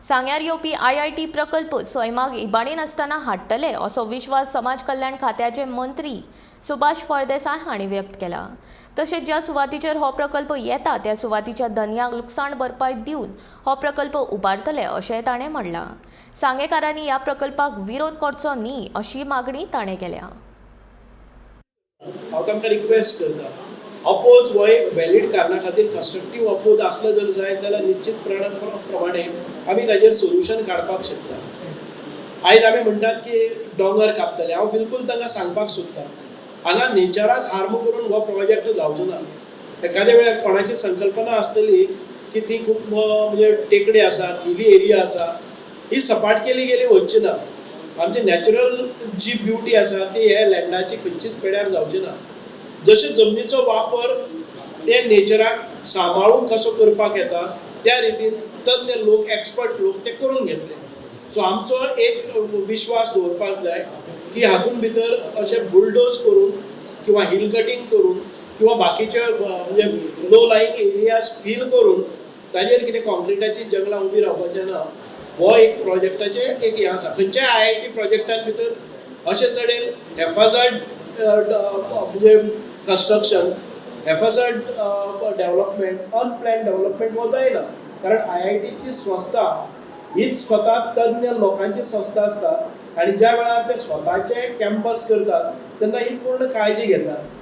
सांग्यार येवपी IIT प्रकल्प सैमाक इबाणीन आसतना हाडटले असो विश्वास समाज कल्याण खात्याचे मंत्री सुभाष फळदेसाय हांणी व्यक्त केला। तशेंच ज्या सुवातीचेर हो प्रकल्प येता त्या सुवातीच्या धन्यांक लुकसाण भरपाय दिवन हो प्रकल्प उबारतले अशेंय ताणें म्हणलां। सांगेकारांनी ह्या प्रकल्पाक विरोध करचो न्ही अशी मागणी ताणें केल्या। हांव तांकां रिक्वेस्ट करता, अपोज हो एक वॅलीड कारणा खातीर कन्स्ट्रक्टीव अपोज आसलो जर जायत जाल्यार निश्चित प्रमाणे आमी ताजेर सोल्युशन काडपाक शकता। आयज आमी म्हणटात की दोंगर कापतले, हांव बिलकुल तांकां सांगपाक सोदतां हांगा नेचराक हार्म करून हो प्रोजेक्ट जावचो ना। एखाद्या वेळार कोणाची संकल्पना आसतली की ती खूब म्हणजे टेकडी आसात, हिली एरिया आसा, ही सपाट केली गेली वचची ना। आमची नॅचरल जी ब्युटी आसा ती ह्या लँडाची खंयचीच पेड्यार जावची ना। जशे जमनीचो वापर ते नेचराक सांबाळून कसो करपाक येता त्या रितीन तज्ञ लोक, एक्सपर्ट लोक ते करून घेतले। सो आमचो एक विश्वास दवरपाक जाय की हातून भितर अशे बुलडोज करून किंवा हिल कटिंग करून किंवा बाकीचे म्हणजे लो लाईंग एरियाज फिल करून ताजेर कितें कॉन्क्रिटाची जंगलां उबी रावपाचें ना। हो एक प्रोजेक्टाचे एक हें आसा। खंयच्याय IIT प्रोजेक्टान भितर अशें चडेल हेफाजर्ड म्हणजे कंस्ट्रक्शन, हेफाजर्ड डेव्हलपमेंट, अनप्लॅन डेव्हलपमेंट हो जायना। कारण IITची संस्था हीच स्वता तज्ञ लोकांची संस्था आसता आणि ज्या वेळार ते स्वताचे कॅम्पस करतात तेन्ना ही पूर्ण काळजी घेतात।